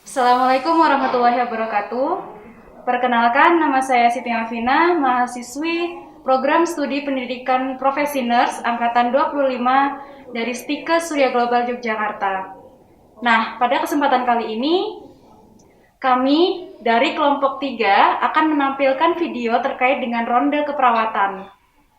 Assalamualaikum warahmatullahi wabarakatuh. Perkenalkan, nama saya Siti Alvina, mahasiswi Program Studi Pendidikan Profesi Nurse Angkatan 25 dari STIKE Surya Global Yogyakarta. Nah, pada kesempatan kali ini, kami dari kelompok 3 akan menampilkan video terkait dengan ronde keperawatan,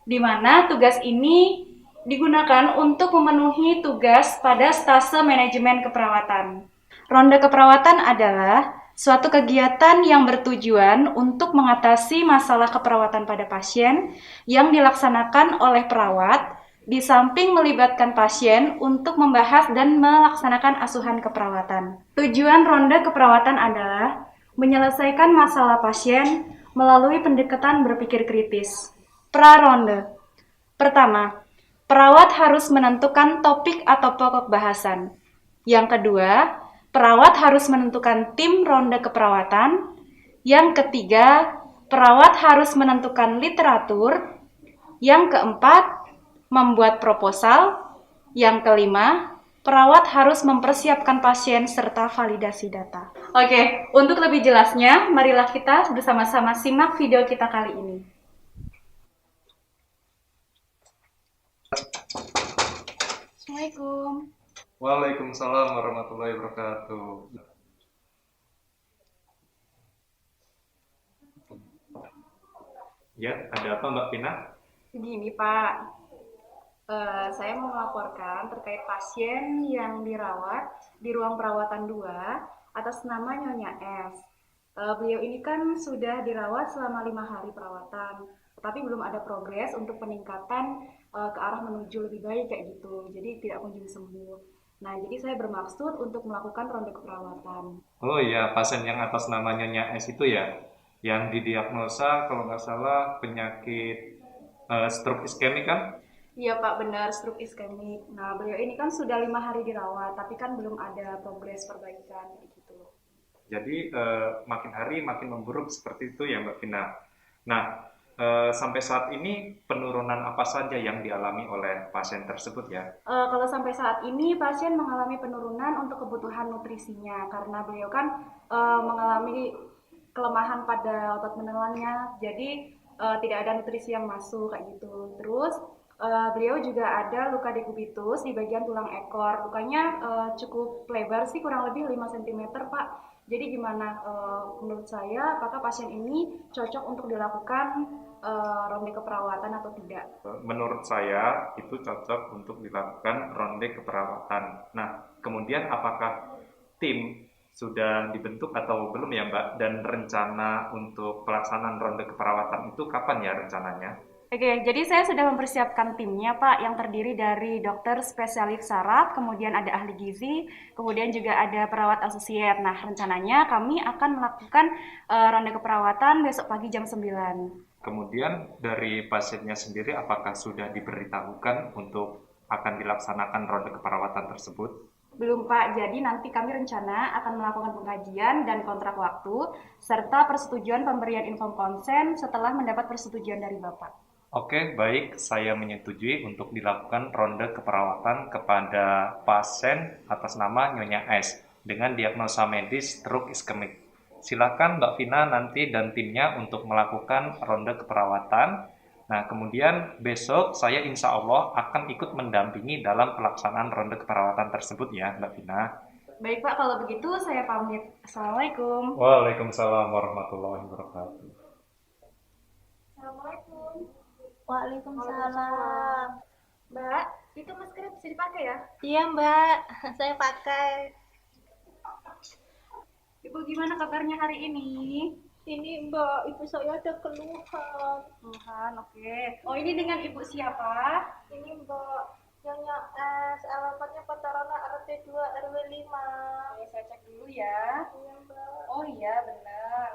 di mana tugas ini digunakan untuk memenuhi tugas pada stase manajemen keperawatan. Ronde keperawatan adalah suatu kegiatan yang bertujuan untuk mengatasi masalah keperawatan pada pasien yang dilaksanakan oleh perawat, di samping melibatkan pasien untuk membahas dan melaksanakan asuhan keperawatan. Tujuan ronde keperawatan adalah menyelesaikan masalah pasien melalui pendekatan berpikir kritis. Pra-ronde. Pertama, perawat harus menentukan topik atau pokok bahasan. Yang kedua, perawat harus menentukan tim ronde keperawatan. Yang ketiga, perawat harus menentukan literatur. Yang keempat, membuat proposal. Yang kelima, perawat harus mempersiapkan pasien serta validasi data. Oke, untuk lebih jelasnya, marilah kita bersama-sama simak video kita kali ini. Assalamualaikum. Waalaikumsalam warahmatullahi wabarakatuh. Ya, ada apa Mbak Vina? Begini Pak, saya mau melaporkan terkait pasien yang dirawat di ruang perawatan 2 atas nama Nyonya S. Beliau ini kan sudah dirawat selama 5 hari perawatan, tetapi belum ada progres untuk peningkatan ke arah menuju lebih baik kayak gitu, jadi tidak kunjung sembuh. Nah, jadi saya bermaksud untuk melakukan ronde keperawatan. Oh iya, pasien yang atas nama Nyonya S itu ya, yang didiagnosa kalau nggak salah penyakit stroke iskemik kan? Iya Pak, benar stroke iskemik. Nah, beliau ini kan sudah 5 hari dirawat, tapi kan belum ada progres perbaikan gitu. Jadi makin hari makin memburuk seperti itu ya Mbak Vina. Nah, sampai saat ini penurunan apa saja yang dialami oleh pasien tersebut ya? Kalau sampai saat ini pasien mengalami penurunan untuk kebutuhan nutrisinya karena beliau kan mengalami kelemahan pada otot menelannya, jadi tidak ada nutrisi yang masuk kayak gitu. Terus beliau juga ada luka dekubitus di bagian tulang ekor. Lukanya cukup lebar sih, kurang lebih 5 cm, Pak. Jadi gimana menurut saya apakah pasien ini cocok untuk dilakukan ronde keperawatan atau tidak? Menurut saya itu cocok untuk dilakukan ronde keperawatan. Nah, kemudian apakah tim sudah dibentuk atau belum ya Mbak? Dan rencana untuk pelaksanaan ronde keperawatan itu kapan ya rencananya? Oke, jadi saya sudah mempersiapkan timnya, Pak, yang terdiri dari dokter spesialis saraf, kemudian ada ahli gizi, kemudian juga ada perawat asosiat. Nah, rencananya kami akan melakukan ronde keperawatan besok pagi jam 9. Kemudian dari pasiennya sendiri apakah sudah diberitahukan untuk akan dilaksanakan ronde keperawatan tersebut? Belum, Pak. Jadi nanti kami rencana akan melakukan pengkajian dan kontrak waktu, serta persetujuan pemberian info konsen setelah mendapat persetujuan dari Bapak. Oke, baik. Saya menyetujui untuk dilakukan ronde keperawatan kepada pasien atas nama Nyonya S dengan diagnosa medis stroke iskemik. Silakan Mbak Vina nanti dan timnya untuk melakukan ronde keperawatan. Nah, kemudian besok saya insya Allah akan ikut mendampingi dalam pelaksanaan ronde keperawatan tersebut ya, Mbak Vina. Baik, Pak. Kalau begitu saya pamit. Assalamualaikum. Waalaikumsalam warahmatullahi wabarakatuh. Assalamualaikum. Waalaikumsalam. Mbak, itu maskernya bisa dipakai ya? Iya Mbak, saya pakai. Ibu gimana kabarnya hari ini? Ini Mbak, ibu saya ada keluhan. Tuhan, oke. Oh, ini dengan ibu siapa? Ini Mbak, Nyonya S, alamatnya Patarana RT 2 RW 5. Oke, saya cek dulu ya. Iya Mbak. Oh iya, benar.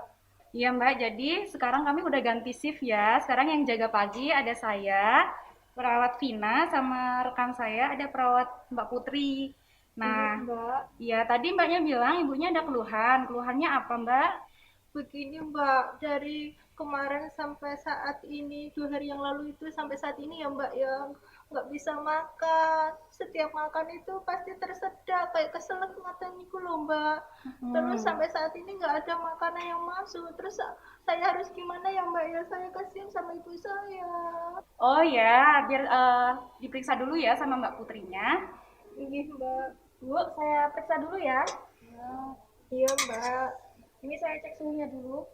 Iya Mbak, jadi sekarang kami udah ganti shift ya. Sekarang yang jaga pagi ada saya, perawat Vina, sama rekan saya ada perawat Mbak Putri. Iya Nah, Mbak. iya tadi Mbaknya bilang ibunya ada keluhan. Keluhannya apa Mbak? Begini Mbak, dari kemarin sampai saat ini, 2 hari yang lalu itu sampai saat ini ya Mbak ya, nggak bisa makan, setiap makan itu pasti tersedak kayak keselak mata niku loh Mbak. Terus sampai saat ini nggak ada makanan yang masuk. Terus saya harus gimana ya Mbak ya? Saya kasihan sama ibu saya. Oh ya, biar diperiksa dulu ya sama Mbak Putrinya. Iya Mbak. Bu, saya periksa dulu ya. Iya Mbak. Ini saya cek suhunya dulu.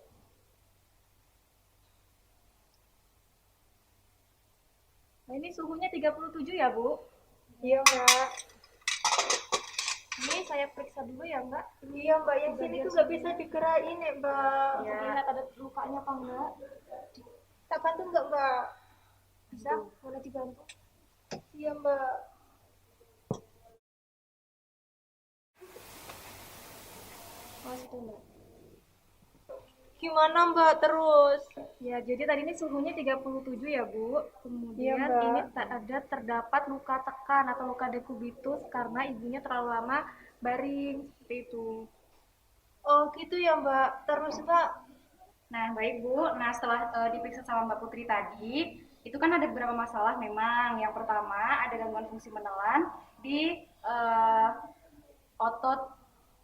Nah, ini suhunya 37 ya, Bu. Iya Mbak. Ini saya periksa dulu ya, Mbak. Iya Mbak, yang sini tuh nggak bisa digerakin ya Mbak. Untuk lihat ada lukanya apa enggak. Tak bantu nggak Mbak? Bisa, boleh dibantu. Iya Mbak. Oh, situ, Mbak. Gimana Mbak terus? Ya, jadi tadi ini suhunya 37 ya, Bu. Kemudian Iya, Mbak. ini ada terdapat luka tekan atau luka dekubitus karena ibunya terlalu lama baring, seperti itu. Oh gitu ya Mbak. Terus Mbak. Nah, baik Bu. Nah, setelah diperiksa sama Mbak Putri tadi, itu kan ada beberapa masalah memang. Yang pertama, ada gangguan fungsi menelan di otot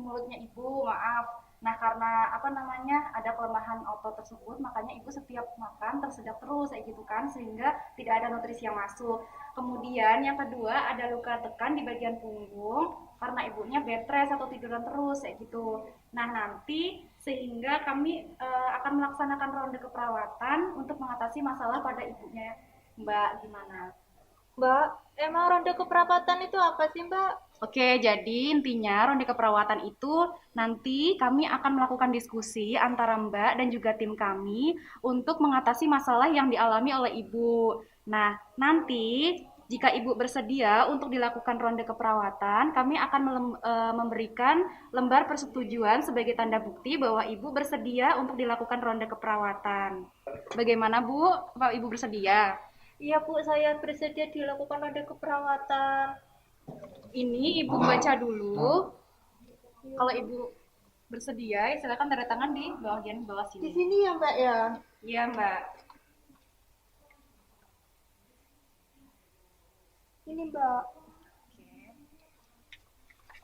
mulutnya Ibu, maaf. Nah, karena apa namanya, ada kelemahan otot tersebut, makanya Ibu setiap makan tersedak terus kayak gitu kan, sehingga tidak ada nutrisi yang masuk. Kemudian yang kedua, ada luka tekan di bagian punggung karena ibunya bed rest atau tiduran terus kayak gitu. Nah, nanti sehingga kami akan melaksanakan ronde keperawatan untuk mengatasi masalah pada ibunya. Mbak, gimana? Mbak, emang ronde keperawatan itu apa sih Mbak? Oke, jadi intinya ronde keperawatan itu nanti kami akan melakukan diskusi antara Mbak dan juga tim kami untuk mengatasi masalah yang dialami oleh Ibu. Nah, nanti jika Ibu bersedia untuk dilakukan ronde keperawatan, kami akan memberikan lembar persetujuan sebagai tanda bukti bahwa Ibu bersedia untuk dilakukan ronde keperawatan. Bagaimana Bu? Apa Ibu bersedia? Iya Bu, saya bersedia dilakukan ronde keperawatan. Ini Ibu baca dulu. Kalau Ibu bersedia, silakan tanda tangan di bagian bawah Di sini. sini ya Mbak ya? Iya, Mbak. Ini Mbak.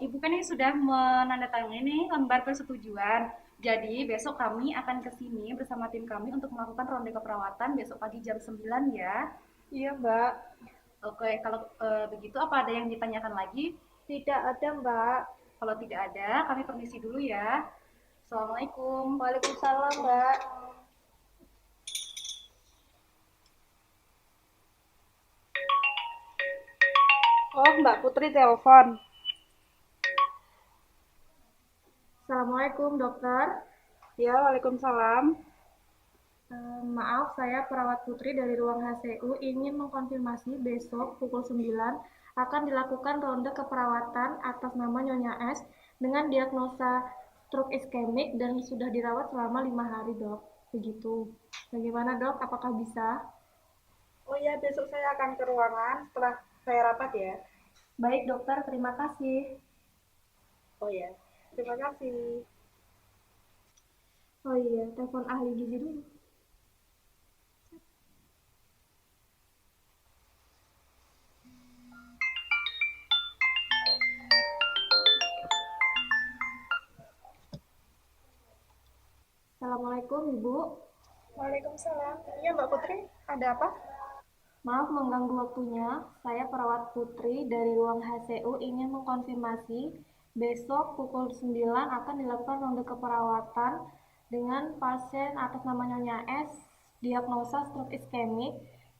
Ibu kan ini sudah menandatangani nih lembar persetujuan. Jadi besok kami akan ke sini bersama tim kami untuk melakukan ronde keperawatan besok pagi jam 9 ya. Iya Mbak. Oke, kalau begitu apa ada yang ditanyakan lagi? Tidak ada Mbak. Kalau tidak ada, kami permisi dulu ya. Assalamualaikum. Waalaikumsalam Mbak. Oh, Mbak Putri telepon. Assalamualaikum, dokter. Ya, Waalaikumsalam. Maaf, saya perawat Putri dari ruang HCU ingin mengkonfirmasi besok pukul 9 akan dilakukan ronde keperawatan atas nama Nyonya S dengan diagnosa stroke iskemik dan sudah dirawat selama 5 hari, dok. Begitu. Bagaimana, dok? Apakah bisa? Oh ya, besok saya akan ke ruangan setelah saya rapat ya. Baik, dokter. Terima kasih. Oh ya, terima kasih. Oh iya, telepon ahli gizi dulu. Assalamualaikum, Ibu. Waalaikumsalam. Iya Mbak Putri, ada apa? Maaf mengganggu waktunya. Saya perawat Putri dari ruang HCU ingin mengkonfirmasi besok pukul 9 akan dilakukan ronde keperawatan dengan pasien atas nama Nyonya S, diagnosa stroke iskemik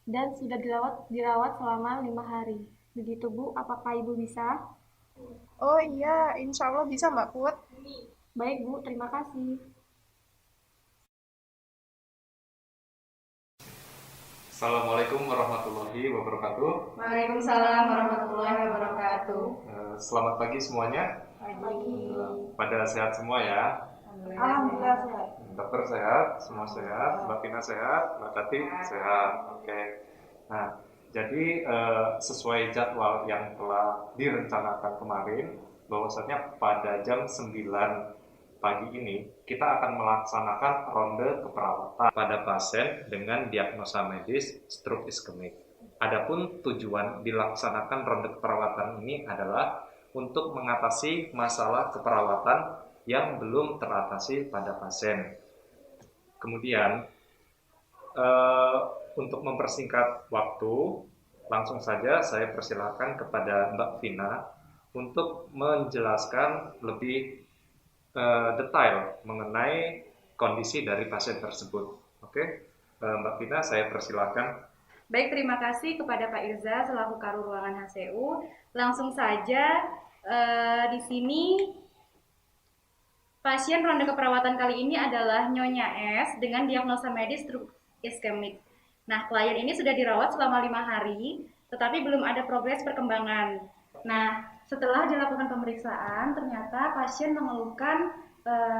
dan sudah dirawat selama 5 hari. Begitu Bu, apakah Ibu bisa? Oh iya, insya Allah bisa Mbak Put. Baik Bu, terima kasih. Assalamualaikum warahmatullahi wabarakatuh. Waalaikumsalam warahmatullahi wabarakatuh. Selamat pagi semuanya. Pada sehat semua ya. Alhamdulillah sehat. Dokter sehat, semua sehat, Mbak Pina sehat, Mbak Tati sehat. Oke. Nah, jadi sesuai jadwal yang telah direncanakan kemarin, bahwasanya pada jam 9 pagi ini kita akan melaksanakan ronde keperawatan pada pasien dengan diagnosa medis stroke iskemik. Adapun tujuan dilaksanakan ronde keperawatan ini adalah untuk mengatasi masalah keperawatan yang belum teratasi pada pasien. Kemudian, untuk mempersingkat waktu, langsung saja saya persilakan kepada Mbak Vina untuk menjelaskan lebih detail mengenai kondisi dari pasien tersebut. Oke, Mbak Vina, saya persilakan. Baik, terima kasih kepada Pak Irza selaku Karu Ruangan HCU. Langsung saja di sini pasien ronde keperawatan kali ini adalah Nyonya S dengan diagnosa medis stroke iskemik. Nah, klien ini sudah dirawat selama 5 hari, tetapi belum ada progres perkembangan. Nah, setelah dilakukan pemeriksaan, ternyata pasien mengeluhkan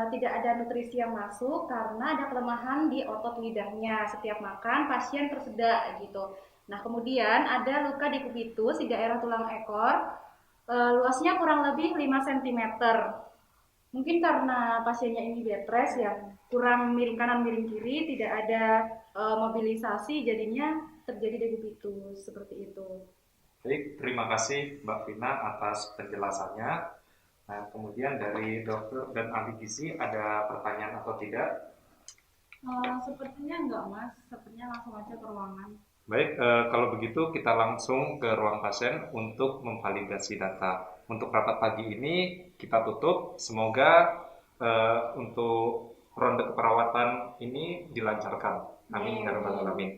tidak ada nutrisi yang masuk karena ada kelemahan di otot lidahnya. Setiap makan, pasien tersedak gitu. Nah, kemudian ada luka di kubitus di daerah tulang ekor, luasnya kurang lebih 5 cm. Mungkin karena pasiennya ini bed rest ya, kurang miring kanan miring kiri, tidak ada mobilisasi, jadinya terjadi degubitus seperti itu. Baik, terima kasih Mbak Vina atas penjelasannya. Nah, kemudian dari dokter dan ahli gizi ada pertanyaan atau tidak? Sepertinya enggak, Mas. Sepertinya langsung aja ke ruangan. Baik, kalau begitu kita langsung ke ruang pasien untuk memvalidasi data. Untuk rapat pagi ini kita tutup. Semoga untuk ronde keperawatan ini dilancarkan. Amin ya rabbal alamin.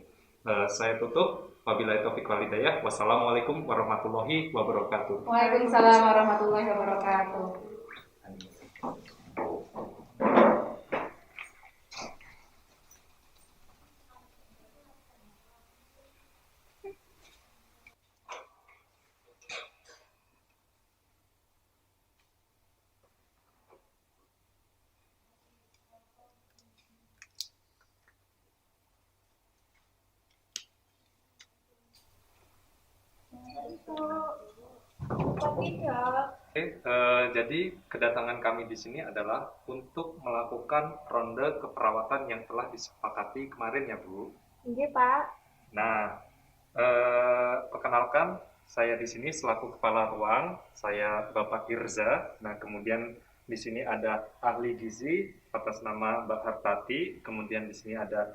Saya tutup. Wabillahi taufiq wal hidayah. Wassalamualaikum warahmatullahi wabarakatuh. Waalaikumsalam warahmatullahi wabarakatuh. Jadi kedatangan kami di sini adalah untuk melakukan ronde keperawatan yang telah disepakati kemarin ya Bu. Iya Pak. Nah, perkenalkan saya di sini selaku kepala ruang, saya Bapak Irza. Nah, kemudian di sini ada ahli gizi atas nama Mbak Hartati, kemudian di sini ada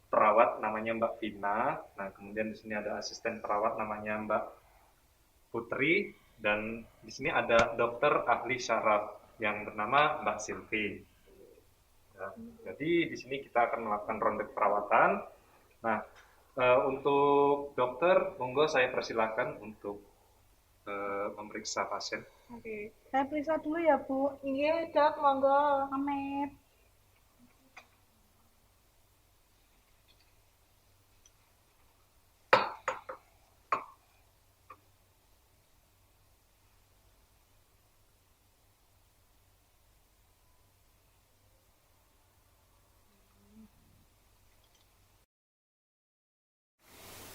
perawat namanya Mbak Vina. Nah, kemudian di sini ada asisten perawat namanya Mbak Putri, dan di sini ada dokter ahli syaraf yang bernama Mbak Silvi. Ya, jadi di sini kita akan melakukan ronde perawatan. Nah, untuk dokter, monggo saya persilakan untuk memeriksa pasien. Oke, saya periksa dulu ya Bu. Iya Dok, monggo. Amit.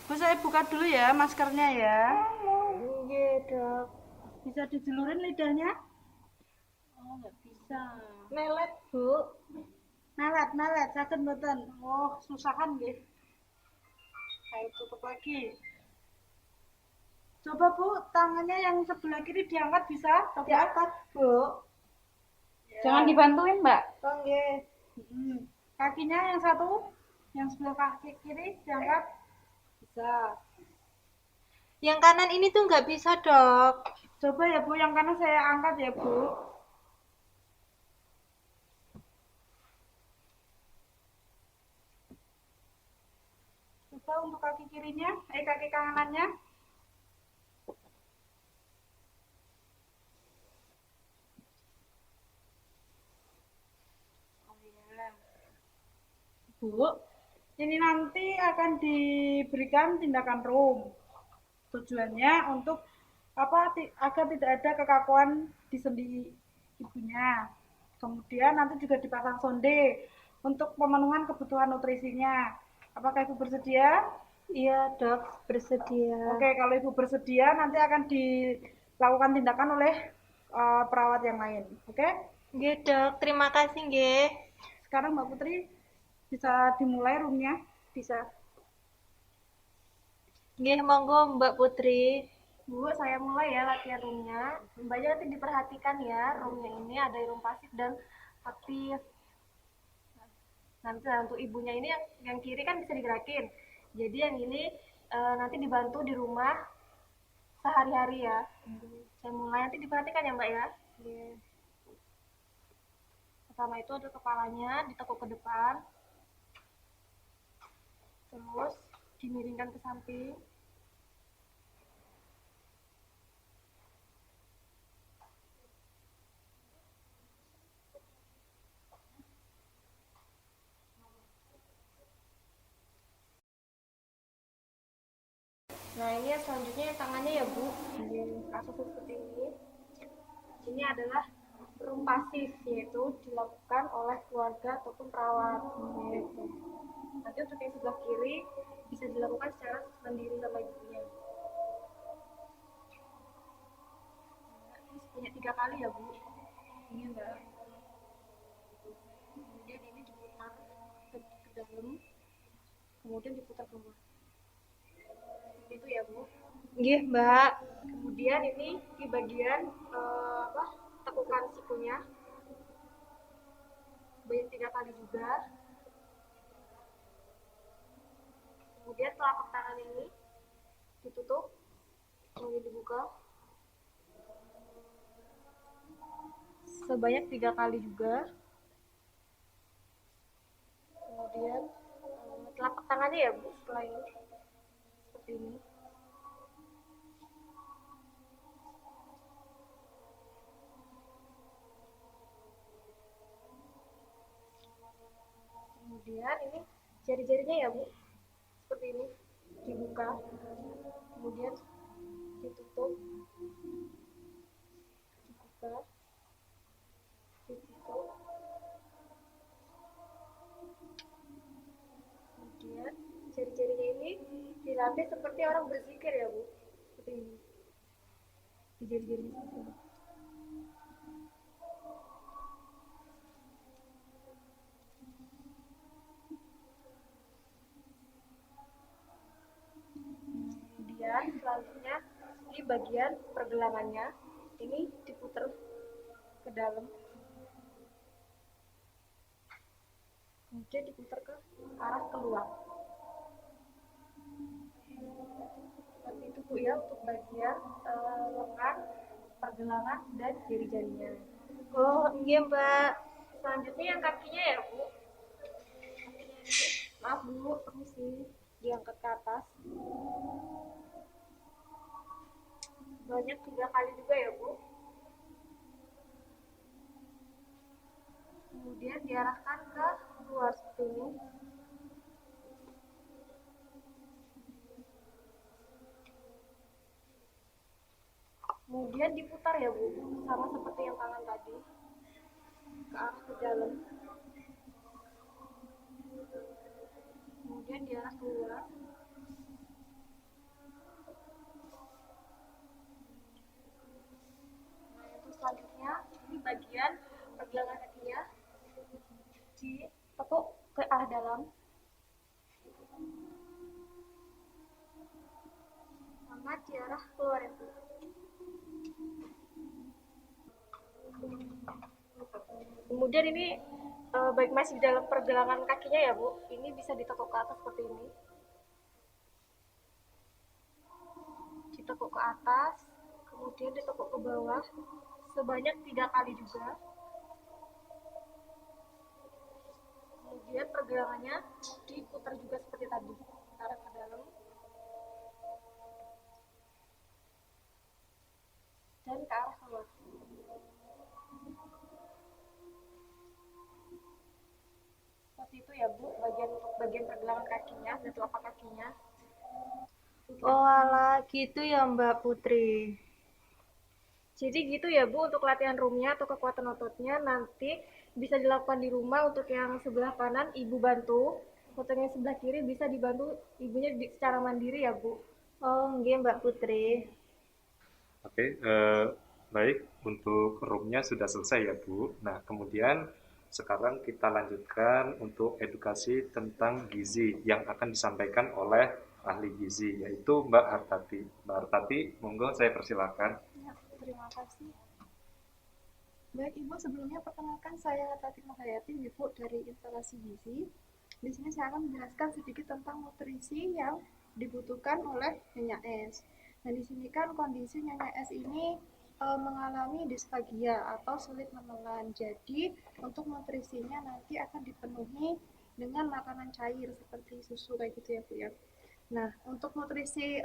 Bu, saya buka dulu ya maskernya ya. Iya Dok. Bisa dijelurin lidahnya? Oh, nggak bisa. Melet Bu. Melet, sakit mboten. Oh, susahan nggih. Ayo tutup lagi. Coba Bu, tangannya yang sebelah kiri diangkat bisa? Coba. Diangkat Bu. Jangan dibantuin, Mbak. Oh nggih. Kakinya yang satu, yang sebelah kaki kiri diangkat. Bisa. Yang kanan ini tuh nggak bisa Dok. Coba ya Bu, yang kanan saya angkat ya Bu. Coba untuk kaki kirinya, kaki kanannya. Oh iya. Bu, ini nanti akan diberikan tindakan room. Tujuannya untuk agar tidak ada kekakuan di sendi ibunya. Kemudian nanti juga dipasang sonde untuk pemenuhan kebutuhan nutrisinya. Apakah Ibu bersedia? Iya Dok, bersedia. Oke, kalau Ibu bersedia nanti akan dilakukan tindakan oleh perawat yang lain. Oke? Nggih Dok, terima kasih nggih. Sekarang Mbak Putri bisa dimulai roomnya? Bisa. Nggih, monggo Mbak Putri. Bu, saya mulai ya latihan roomnya. Mbaknya nanti diperhatikan ya, roomnya ini ada room pasif dan aktif. Nanti untuk ibunya ini yang kiri kan bisa digerakin. Jadi yang ini nanti dibantu di rumah sehari-hari ya. Saya mulai, nanti diperhatikan ya Mbak ya. Pertama itu ada kepalanya, ditekuk ke depan. Terus dimiringkan ke samping. Nah ini selanjutnya yang tangannya ya Bu, kasus seperti ini. Ini adalah room pasif, yaitu dilakukan oleh keluarga ataupun perawat. Gitu. Nanti untuk yang sebelah kiri bisa dilakukan secara mandiri sama ibunya. Nah, ini sebanyak 3 kali ya Bu. Ini Mbak. Kemudian ini diputar ke dalam, kemudian diputar keluar. Itu ya Bu. Nggih, Mbak. Kemudian ini di bagian tekukan sikunya banyak 3 kali juga. Kemudian telapak tangan ini ditutup, kemudian dibuka sebanyak 3 kali juga. Kemudian telapak tangannya ya Bu, setelah ini seperti ini. Kemudian ini jari-jarinya ya Bu, seperti ini, dibuka, kemudian ditutup, dibuka, ditutup, kemudian jari-jarinya ini dilatih seperti orang berzikir ya Bu, seperti ini, di jari-jarinya seperti ini. Kemudian selanjutnya di bagian pergelangannya ini diputar ke dalam, kemudian diputar ke arah keluar. Seperti itu Bu ya untuk bagian lengan, pergelangan dan jari-jarinya. Oh, nggih, Mbak. Selanjutnya yang kakinya ya Bu. Kakinya ini, maaf Bu, permisi, diangkat ke atas. Banyak 3 kali juga ya Bu. Kemudian diarahkan ke luar seperti ini. Kemudian diputar ya Bu, sama seperti yang tangan tadi, ke arah ke dalam. Kemudian diarah keluar. Nah, itu selanjutnya ini bagian pergelangan kakinya ditekuk ke arah dalam. Sama diarah keluar ya Bu. Kemudian ini baik masih di dalam pergelangan kakinya ya Bu, ini bisa ditekuk ke atas seperti ini. Ditekuk ke atas, kemudian ditekuk ke bawah sebanyak 3 kali juga. Kemudian pergelangannya diputar juga seperti tadi, arah ke dalam dan ke arah keluar. Seperti itu ya Bu, bagian pergelangan kakinya dan telapak kakinya. Oh, alah, gitu ya Mbak Putri. Jadi gitu ya Bu untuk latihan roomnya atau kekuatan ototnya. Nanti bisa dilakukan di rumah. Untuk yang sebelah kanan ibu bantu, untuk yang sebelah kiri bisa dibantu ibunya secara mandiri ya Bu. Oh, nggih Mbak Putri. Oke, baik, untuk roomnya sudah selesai ya Bu. Nah, kemudian sekarang kita lanjutkan untuk edukasi tentang gizi yang akan disampaikan oleh ahli gizi, yaitu Mbak Hartati. Mbak Hartati, monggo saya persilakan. Ya, terima kasih. Baik Ibu, sebelumnya perkenalkan saya Tati Mahayati, Ibu dari instalasi gizi. Di sini saya akan menjelaskan sedikit tentang nutrisi yang dibutuhkan oleh Nyonya S. Nah, di sini kan kondisi Nyonya S ini mengalami disfagia atau sulit menelan. Jadi, untuk nutrisinya nanti akan dipenuhi dengan makanan cair seperti susu kayak gitu ya, Bu ya. Nah, untuk nutrisi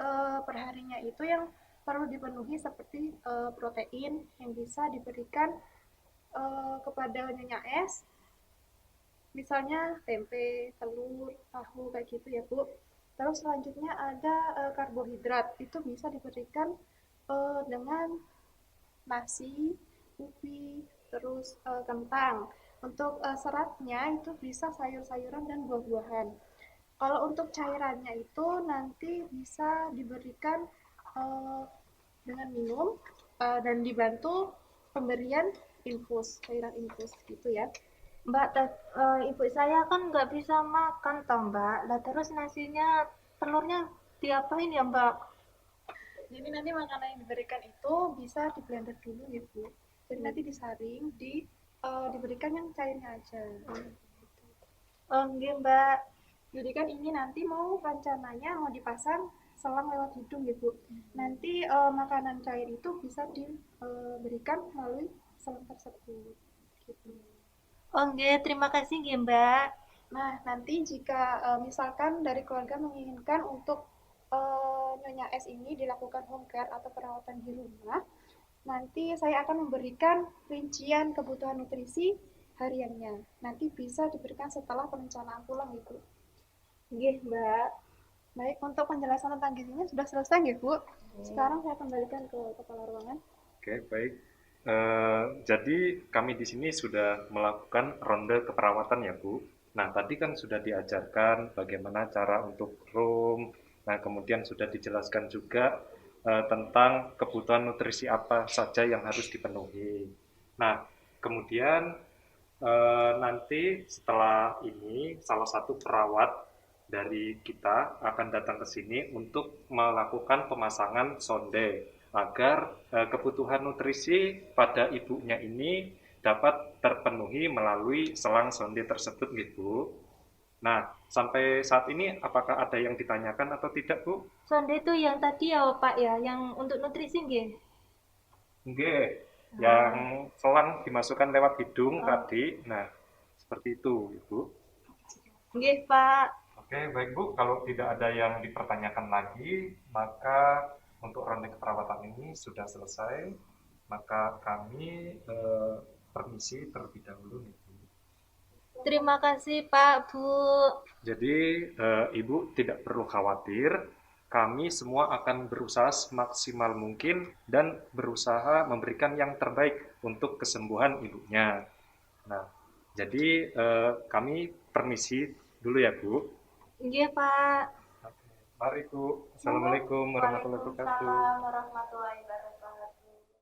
perharinya itu yang perlu dipenuhi seperti protein yang bisa diberikan kepada Nyonya S, misalnya tempe, telur, tahu kayak gitu ya Bu. Terus selanjutnya ada karbohidrat, itu bisa diberikan dengan nasi, ubi, terus kentang. Untuk seratnya itu bisa sayur-sayuran dan buah-buahan. Kalau untuk cairannya itu nanti bisa diberikan dengan minum dan dibantu pemberian cairan infus gitu ya. Mbak, ibu saya kan nggak bisa makan toh Mbak. Lah terus nasinya, telurnya diapain ya Mbak? Jadi nanti makanan yang diberikan itu bisa di blender dulu ya Bu. Jadi nanti disaring, diberikan yang cairnya aja. Oh nggih Mbak. Jadi kan ini nanti mau rencananya mau dipasang selang lewat hidung ya Bu. Nanti makanan cair itu bisa diberikan melalui selang tersebut. Gitu. Oh nggih, terima kasih nggih Mbak. Nah, nanti jika misalkan dari keluarga menginginkan untuk Nyonya S ini dilakukan home care atau perawatan di rumah, nanti saya akan memberikan rincian kebutuhan nutrisi hariannya. Nanti bisa diberikan setelah perencanaan pulang, Ibu. Nggih Mbak. Baik, untuk penjelasan tentang gizinya sudah selesai, ya, Bu. Sekarang saya kembalikan ke kepala ruangan. Oke, baik. Jadi kami di sini sudah melakukan ronde keperawatan ya Bu. Nah tadi kan sudah diajarkan bagaimana cara untuk room. Nah kemudian sudah dijelaskan juga tentang kebutuhan nutrisi apa saja yang harus dipenuhi. Nah kemudian nanti setelah ini salah satu perawat dari kita akan datang ke sini untuk melakukan pemasangan sonde agar kebutuhan nutrisi pada ibunya ini dapat terpenuhi melalui selang sonde tersebut gitu. Nah, sampai saat ini apakah ada yang ditanyakan atau tidak, Bu? Sonde itu yang tadi ya Pak ya, yang untuk nutrisi nggih. Oke, yang selang dimasukkan lewat hidung tadi. Nah, seperti itu, Ibu. Nggih Pak. Oke, baik Bu. Kalau tidak ada yang dipertanyakan lagi, maka untuk ronde keperawatan ini sudah selesai, maka kami permisi terlebih dahulu nih Bu. Terima kasih Pak, Bu. Jadi Ibu tidak perlu khawatir, kami semua akan berusaha semaksimal mungkin dan berusaha memberikan yang terbaik untuk kesembuhan ibunya. Nah, jadi kami permisi dulu ya Bu. Nggih Pak. Mari Bu. Assalamualaikum warahmatullahi wabarakatuh. Waalaikumsalam warahmatullahi wabarakatuh.